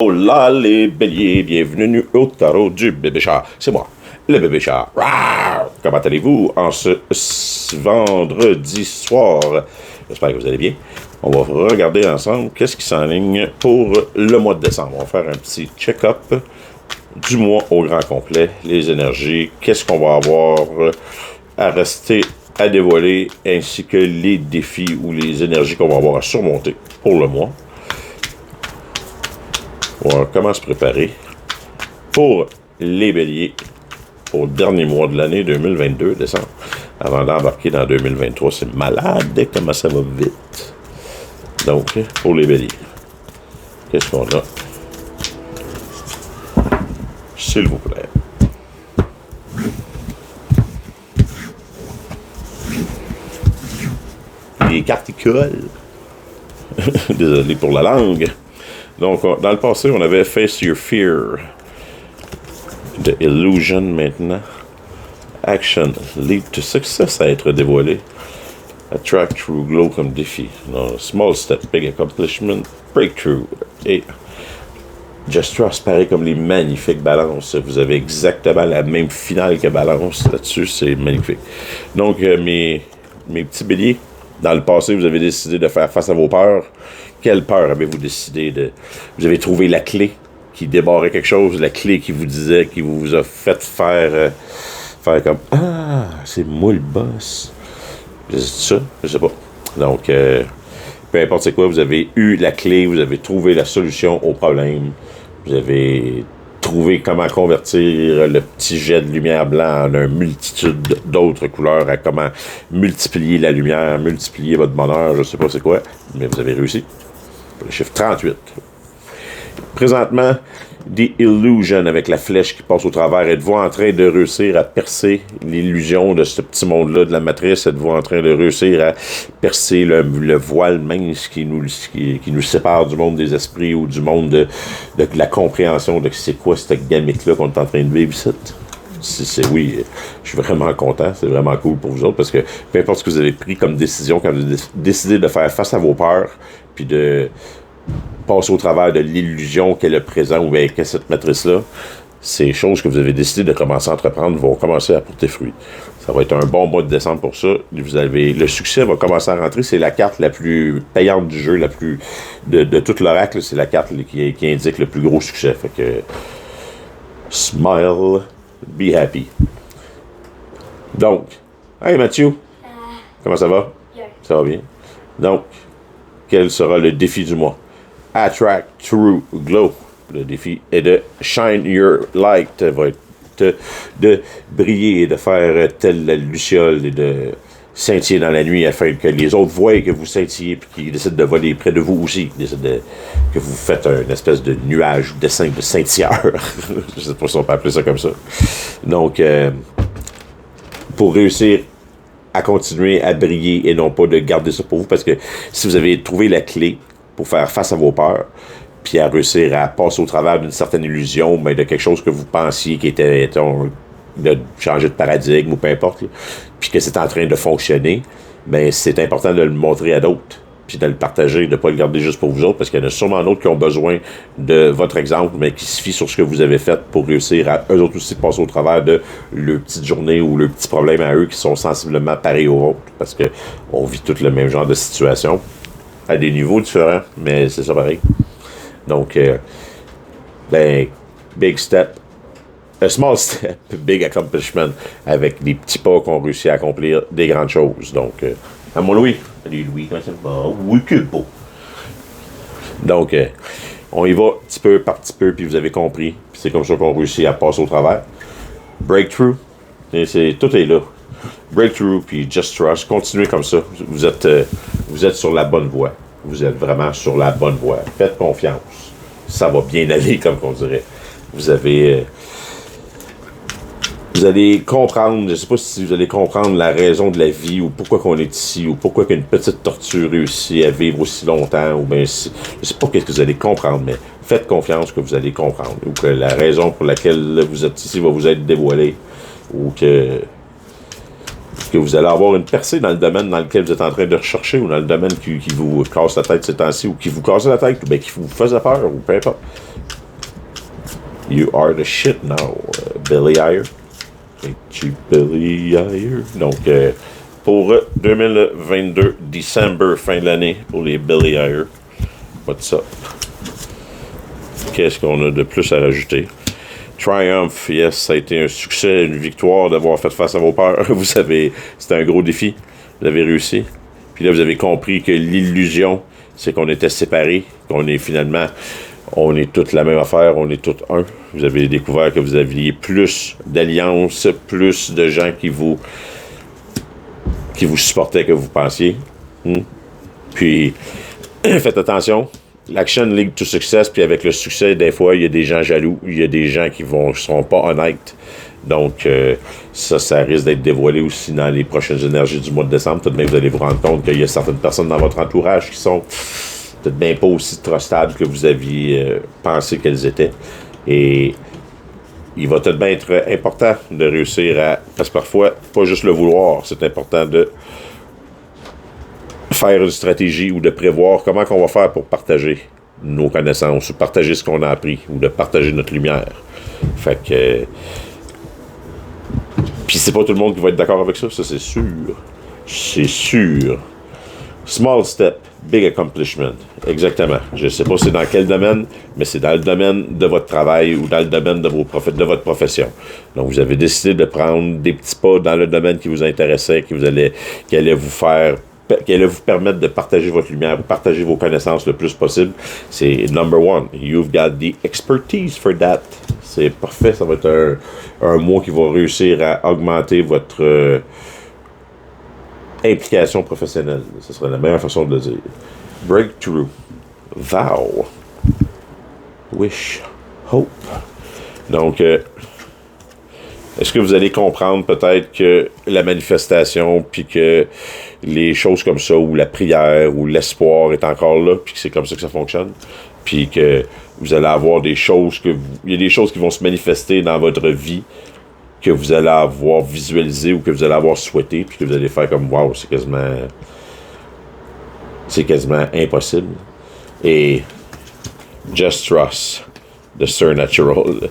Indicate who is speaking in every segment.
Speaker 1: Hola les béliers, bienvenue au tarot du bébé chat. C'est moi, le bébé chat. Rawr! Comment allez-vous en ce vendredi soir? J'espère que vous allez bien. On va regarder ensemble qu'est-ce qui s'enligne pour le mois de décembre. On va faire un petit check-up du mois au grand complet, les énergies, qu'est-ce qu'on va avoir à rester à dévoiler, ainsi que les défis ou les énergies qu'on va avoir à surmonter pour le mois. On va voir comment se préparer pour les béliers au dernier mois de l'année 2022, décembre, avant d'embarquer dans 2023. C'est malade comment ça va vite. Donc, pour les béliers, qu'est-ce qu'on a? S'il vous plaît. Les cartes qui collent. Désolé pour la langue. Donc, dans le passé, on avait Face Your Fear de Illusion maintenant. Action, Lead to Success à être dévoilé. Attract True Glow comme défi. Non, small Step, Big Accomplishment, Breakthrough. Et Just Trust paraît comme les magnifiques balances. Vous avez exactement la même finale que balance là-dessus. C'est magnifique. Donc, mes petits béliers, dans le passé, vous avez décidé de faire face à vos peurs. Quelle peur avez-vous décidé de... Vous avez trouvé la clé qui débarrait quelque chose, la clé qui vous disait, qui vous a fait faire comme « Ah, c'est moi le boss ». C'est ça? Je sais pas. Donc, peu importe c'est quoi, vous avez eu la clé, vous avez trouvé la solution au problème, vous avez trouvé comment convertir le petit jet de lumière blanc en une multitude d'autres couleurs, à comment multiplier la lumière, multiplier votre bonheur, je sais pas c'est quoi, mais vous avez réussi. Le chiffre 38. Présentement, The Illusion avec la flèche qui passe au travers. Êtes-vous en train de réussir à percer l'illusion de ce petit monde-là, de la matrice? Êtes-vous en train de réussir à percer le voile mince qui nous sépare du monde des esprits ou du monde de la compréhension de c'est quoi cette gamique-là qu'on est en train de vivre ici? Oui, je suis vraiment content, c'est vraiment cool pour vous autres, parce que peu importe ce que vous avez pris comme décision, quand vous avez décidé de faire face à vos peurs, puis de passer au travers de l'illusion qu'est le présent ou bien qu'est cette matrice-là, ces choses que vous avez décidé de commencer à entreprendre vont commencer à porter fruit. Ça va être un bon mois de décembre pour ça. Le succès va commencer à rentrer. C'est la carte la plus payante du jeu, de tout l'oracle, c'est la carte qui indique le plus gros succès. Fait que smile, be happy. Donc, hey Mathieu, comment ça va?
Speaker 2: Bien.
Speaker 1: Ça va bien. Donc, quel sera le défi du mois? Attract True Glow. Le défi est de shine your light, va être de briller et de faire telle la luciole et de scintiller dans la nuit afin que les autres voient que vous scintillez puis qu'ils décident de voler près de vous aussi, qu'ils décident que vous faites une espèce de nuage de scintilleur. Je sais pas si on peut appeler ça comme ça. Donc, pour réussir à continuer à briller et non pas de garder ça pour vous, parce que si vous avez trouvé la clé pour faire face à vos peurs, puis à réussir à passer au travers d'une certaine illusion, mais de quelque chose que vous pensiez qui était, de changer de paradigme ou peu importe, là, puis que c'est en train de fonctionner, ben c'est important de le montrer à d'autres, puis de le partager, de ne pas le garder juste pour vous autres, parce qu'il y en a sûrement d'autres qui ont besoin de votre exemple, mais qui se fient sur ce que vous avez fait pour réussir à eux autres aussi passer au travers de leur petite journée ou leurs petits problèmes à eux qui sont sensiblement pareils aux vôtres, parce que on vit tous le même genre de situation, à des niveaux différents, mais c'est ça pareil. Donc, big step, a small step, big accomplishment, avec des petits pas qu'on réussit à accomplir des grandes choses. Donc, à mon Louis. Salut Louis, comment ça va? Oui, que beau. Donc, on y va petit peu par petit peu, puis vous avez compris. Puis c'est comme ça qu'on réussit à passer au travers. Breakthrough, tout est là. Breakthrough, puis Just Trust. Continuez comme ça. Vous êtes sur la bonne voie. Vous êtes vraiment sur la bonne voie. Faites confiance. Ça va bien aller, comme on dirait. Vous allez comprendre, je ne sais pas si vous allez comprendre la raison de la vie, ou pourquoi qu'on est ici, ou pourquoi qu'une petite tortue réussit à vivre aussi longtemps, ou bien, je ne sais pas qu'est-ce que vous allez comprendre, mais faites confiance que vous allez comprendre, ou que la raison pour laquelle vous êtes ici va vous être dévoilée, ou que que vous allez avoir une percée dans le domaine dans lequel vous êtes en train de rechercher ou dans le domaine qui vous casse la tête ces temps-ci ou qui vous casse la tête ou bien qui vous faisait peur ou peu importe. You are the shit now, Billy Ayer. Es-tu Billy Ayer? Donc, pour 2022, décembre, fin de l'année, pour les Billy Ayer. What's up? Qu'est-ce qu'on a de plus à rajouter? Triumph, yes, ça a été un succès, une victoire d'avoir fait face à vos peurs. Vous savez, c'était un gros défi. Vous avez réussi. Puis là, vous avez compris que l'illusion, c'est qu'on était séparés, qu'on est finalement, on est toute la même affaire, on est tous un. Vous avez découvert que vous aviez plus d'alliances, plus de gens qui vous supportaient que vous pensiez. Puis, faites attention. L'action lead to success, puis avec le succès, des fois, il y a des gens jaloux, il y a des gens qui seront pas honnêtes. Donc, ça risque d'être dévoilé aussi dans les prochaines énergies du mois de décembre. Tout de même, vous allez vous rendre compte qu'il y a certaines personnes dans votre entourage qui sont peut-être bien pas aussi trustables que vous aviez pensé qu'elles étaient. Et il va tout de même être important de réussir à... Parce que parfois, pas juste le vouloir, c'est important de faire une stratégie ou de prévoir comment on va faire pour partager nos connaissances ou partager ce qu'on a appris ou de partager notre lumière. Fait que... Puis c'est pas tout le monde qui va être d'accord avec ça c'est sûr. C'est sûr. Small step, big accomplishment. Exactement. Je sais pas c'est dans quel domaine, mais c'est dans le domaine de votre travail ou dans le domaine de votre profession. Donc vous avez décidé de prendre des petits pas dans le domaine qui vous intéressait, qui allait vous permettre de partager votre lumière, partager vos connaissances le plus possible. C'est number one. You've got the expertise for that. C'est parfait. Ça va être un mois qui va réussir à augmenter votre implication professionnelle. Ce serait la meilleure façon de le dire. Breakthrough. Vow. Wish. Hope. Donc, est-ce que vous allez comprendre peut-être que la manifestation, puis que les choses comme ça, ou la prière, ou l'espoir est encore là, puis que c'est comme ça que ça fonctionne, puis que vous allez avoir des choses il y a des choses qui vont se manifester dans votre vie que vous allez avoir visualisé ou que vous allez avoir souhaité, puis que vous allez faire comme wow, c'est quasiment impossible. Et just trust the supernatural.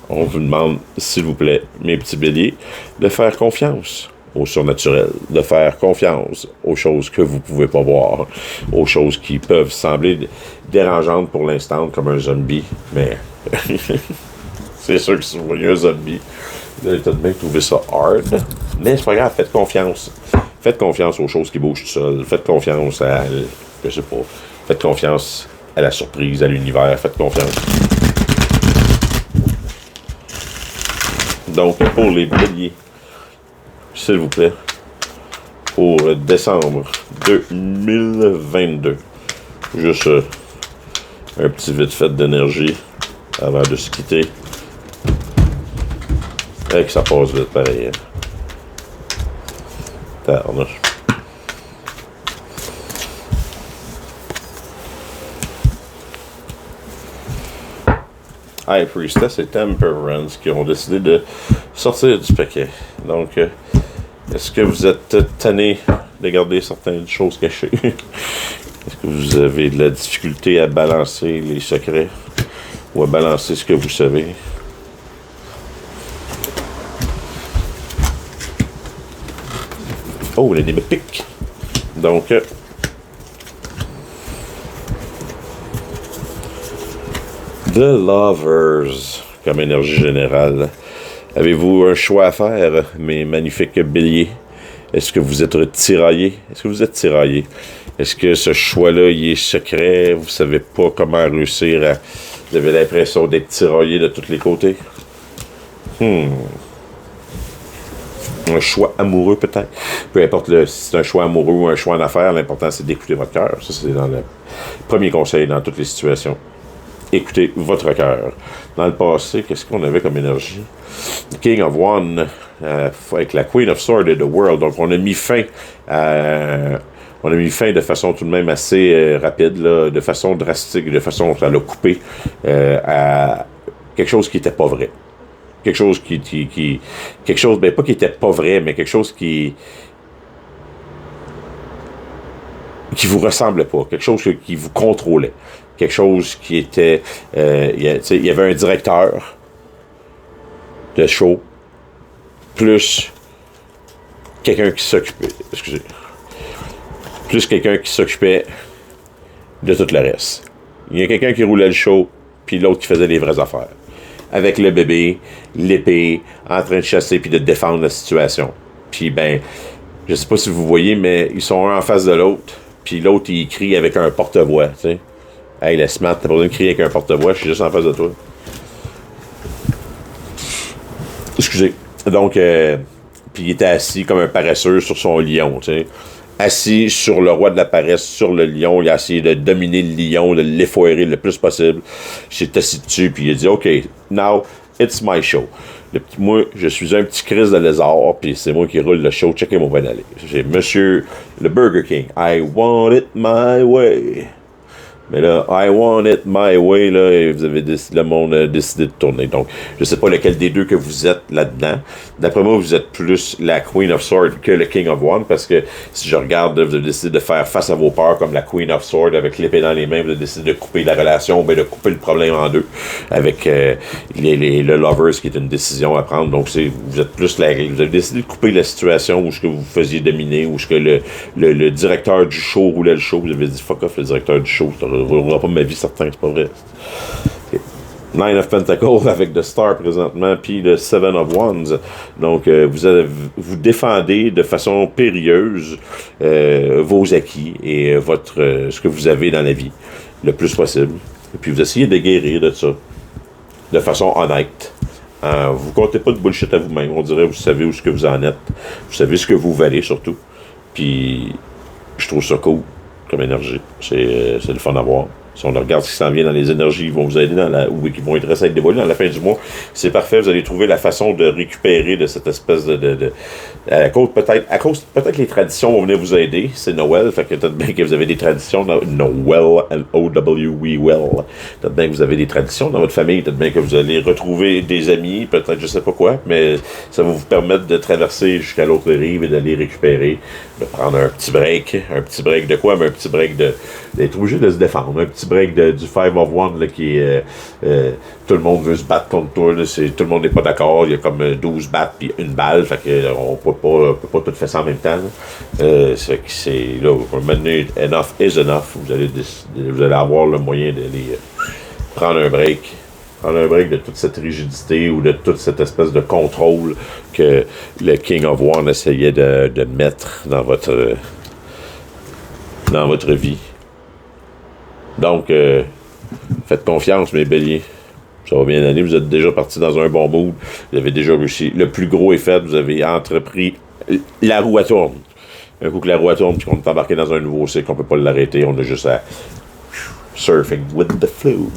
Speaker 1: On vous demande, s'il vous plaît, mes petits béliers, de faire confiance au surnaturel, de faire confiance aux choses que vous ne pouvez pas voir, aux choses qui peuvent sembler dérangeantes pour l'instant, comme un zombie, mais c'est sûr que si vous voyez un zombie, vous allez tout de même trouver ça hard, mais c'est pas grave, faites confiance. Faites confiance aux choses qui bougent tout seul, faites confiance faites confiance à la surprise, à l'univers, faites confiance. Donc, pour les béliers, s'il vous plaît, pour décembre 2022, juste un petit vite fait d'énergie avant de se quitter. Et que ça passe vite pareil. Tarnache. High Priestess et Temperance qui ont décidé de sortir du paquet. Donc, est-ce que vous êtes tanné de garder certaines choses cachées? Est-ce que vous avez de la difficulté à balancer les secrets ou à balancer ce que vous savez? Oh, les débats piquent. Donc, The Lovers, comme énergie générale. Avez-vous un choix à faire, mes magnifiques béliers? Est-ce que vous êtes tiraillés? Est-ce que vous êtes tiraillés? Est-ce que ce choix-là, il est secret? Vous savez pas comment réussir à... Vous avez l'impression d'être tiraillé de tous les côtés? Un choix amoureux, peut-être. Peu importe si c'est un choix amoureux ou un choix en affaires, l'important, c'est d'écouter votre cœur. Ça, c'est dans le premier conseil dans toutes les situations. Écoutez votre cœur. Dans le passé, qu'est-ce qu'on avait comme énergie? King of One, avec la Queen of Swords et The World. Donc, on a mis fin de façon tout de même assez rapide, là, de façon drastique, de façon, ça l'a coupé à quelque chose qui n'était pas vrai. quelque chose quelque chose, ben pas qui était pas vrai, mais quelque chose qui vous ressemblait pas, quelque chose qui vous contrôlait, quelque chose qui était, il y avait un directeur de show, plus quelqu'un qui s'occupait, plus quelqu'un qui s'occupait de tout le reste. Il y a quelqu'un qui roulait le show, puis l'autre qui faisait les vraies affaires. Avec le bébé, l'épée, en train de chasser puis de défendre la situation. Puis ben, je sais pas si vous voyez, mais ils sont un en face de l'autre, puis l'autre il crie avec un porte-voix, tu sais. Hey, laisse Matt, t'as pas besoin de crier avec un porte-voix, je suis juste en face de toi. Excusez. Donc, puis il était assis comme un paresseux sur son lion, tu sais. Assis sur le roi de la paresse, sur le lion. Il a essayé de dominer le lion, de l'effoirer le plus possible. Il s'est assis dessus, puis il a dit, OK, now, it's my show. Moi, je suis un petit Chris de lézard, puis c'est moi qui roule le show. Checkez mon bon aller. J'ai Monsieur le Burger King. I want it my way. Mais là, I want it my way, là, et vous avez le monde a décidé de tourner. Donc, je sais pas lequel des deux que vous êtes là-dedans. D'après moi, vous êtes plus la Queen of Swords que le King of Wands, parce que si je regarde, vous avez décidé de faire face à vos peurs comme la Queen of Swords avec l'épée dans les mains, vous avez décidé de couper la relation, ben de couper le problème en deux avec le Lovers, qui est une décision à prendre. Donc, vous êtes plus vous avez décidé de couper la situation où ce que vous faisiez dominer, où ce que le directeur du show roulait le show. Vous avez dit fuck off le directeur du show. Je ne roulera pas ma vie, certain, c'est pas vrai. Okay. Nine of Pentacles avec The Star présentement, puis le Seven of Wands. Donc, vous défendez de façon périlleuse vos acquis et ce que vous avez dans la vie, le plus possible. Et puis, vous essayez de guérir de ça, de façon honnête. Vous comptez pas de bullshit à vous-même. On dirait, vous savez où ce que vous en êtes. Vous savez ce que vous valez, surtout. Puis, je trouve ça cool comme énergie. C'est le fun à voir. Si on regarde ce qui s'en vient dans les énergies, ils vont vous aider ou qui vont être restés à être dévoilés dans la fin du mois. C'est parfait, vous allez trouver la façon de récupérer de cette espèce à cause peut-être les traditions vont venir vous aider. C'est Noël, fait que peut-être bien que vous avez des traditions Noël, L-O-W-E-Well. Peut-être bien que vous avez des traditions dans votre famille, peut-être bien que vous allez retrouver des amis, peut-être je sais pas quoi, mais ça va vous permettre de traverser jusqu'à l'autre rive et d'aller récupérer, de prendre un petit break de quoi, mais un petit break d'être obligé de se défendre, un petit break du Five of Wands là, qui est tout le monde veut se battre contre toi, là, tout le monde n'est pas d'accord, il y a comme 12 battes puis une balle, fait que on peut pas tout faire ça en même temps. C'est que c'est là, maintenant enough is enough, vous allez avoir le moyen d'aller prendre un break de toute cette rigidité ou de toute cette espèce de contrôle que le King of Wands essayait de mettre dans votre vie. Donc, faites confiance, mes béliers. Ça va bien aller. Vous êtes déjà partis dans un bon mood. Vous avez déjà réussi. Le plus gros est fait. Vous avez entrepris. La roue à tourne. Un coup que la roue à tourne, puis qu'on est embarqué dans un nouveau cycle, on peut pas l'arrêter. On a juste à surfing with the flow.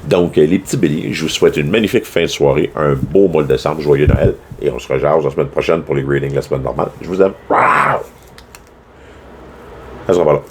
Speaker 1: Donc, les petits béliers, je vous souhaite une magnifique fin de soirée, un beau mois de décembre, joyeux Noël, et on se rejase la semaine prochaine pour les readings la semaine normale. Je vous aime. Ça sera pas là.